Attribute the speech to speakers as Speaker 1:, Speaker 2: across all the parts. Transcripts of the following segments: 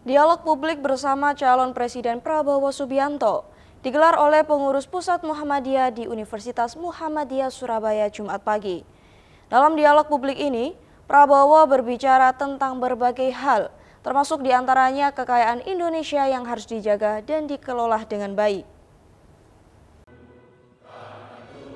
Speaker 1: Dialog publik bersama calon Presiden Prabowo Subianto digelar oleh pengurus pusat Muhammadiyah di Universitas Muhammadiyah Surabaya Jumat pagi. Dalam dialog publik ini, Prabowo berbicara tentang berbagai hal, termasuk diantaranya kekayaan Indonesia yang harus dijaga dan dikelola dengan baik.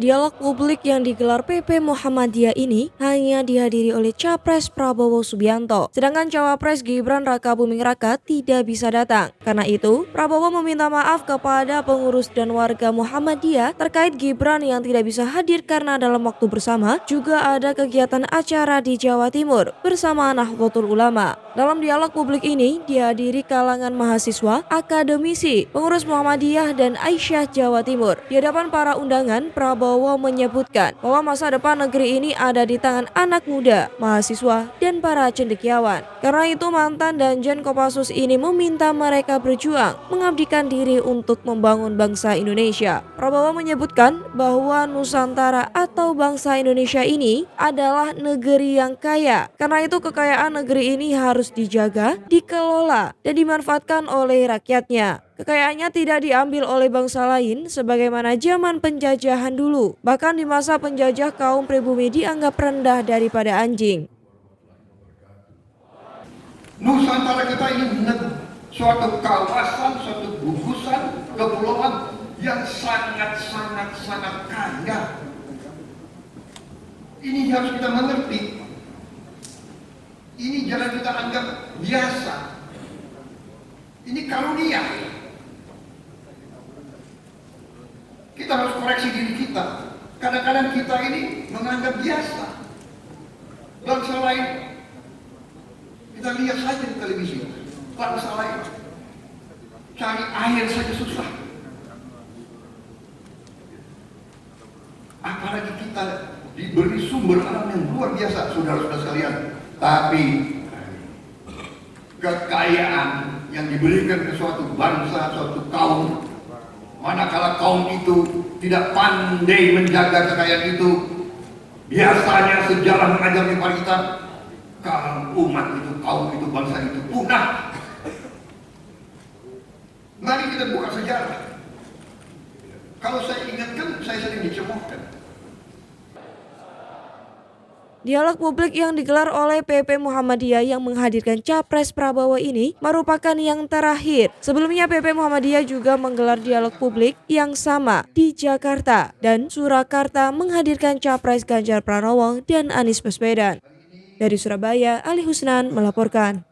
Speaker 1: Dialog publik yang digelar PP Muhammadiyah ini hanya dihadiri oleh Capres Prabowo Subianto, sedangkan Cawapres Gibran Rakabuming Raka tidak bisa datang. Karena itu, Prabowo meminta maaf kepada pengurus dan warga Muhammadiyah terkait Gibran yang tidak bisa hadir karena dalam waktu bersama juga ada kegiatan acara di Jawa Timur bersama Nahdlatul Ulama. Dalam dialog publik ini dihadiri kalangan mahasiswa, akademisi, pengurus Muhammadiyah dan Aisyah Jawa Timur. Di hadapan para undangan, Prabowo menyebutkan bahwa masa depan negeri ini ada di tangan anak muda, mahasiswa, dan para cendekiawan. Karena itu mantan Danjen Kopassus ini meminta mereka berjuang, mengabdikan diri untuk membangun bangsa Indonesia. Prabowo menyebutkan bahwa Nusantara atau bangsa Indonesia ini adalah negeri yang kaya. Karena itu kekayaan negeri ini harus dijaga, dikelola, dan dimanfaatkan oleh rakyatnya. Kekayaannya tidak diambil oleh bangsa lain sebagaimana zaman penjajahan dulu. Bahkan di masa penjajah kaum pribumi dianggap rendah daripada anjing.
Speaker 2: Nusantara kita ini suatu kawasan, suatu gugusan kepulauan yang sangat kaya. Ini harus kita mengerti. Ini jangan kita anggap biasa. Ini karunia. Kita harus koreksi diri kita. Kadang-kadang kita ini menganggap biasa. Bangsa lain, kita lihat saja di televisi, bangsa lain cari air saja susah. Apalagi kita diberi sumber alam yang luar biasa, saudara-saudara sekalian. Tapi kekayaan yang diberikan ke suatu bangsa, suatu kaum, manakala kaum itu tidak pandai menjaga kekayaan itu, biasanya sejarah mengajar kepada kita, kalau umat itu, kaum itu, bangsa itu punah. Mari kita buka sejarah. Kalau saya ingatkan, saya sering dicemoohkan.
Speaker 1: Dialog publik yang digelar oleh PP Muhammadiyah yang menghadirkan Capres Prabowo ini merupakan yang terakhir. Sebelumnya PP Muhammadiyah juga menggelar dialog publik yang sama di Jakarta dan Surakarta menghadirkan Capres Ganjar Pranowo dan Anies Baswedan. Dari Surabaya, Ali Husnan melaporkan.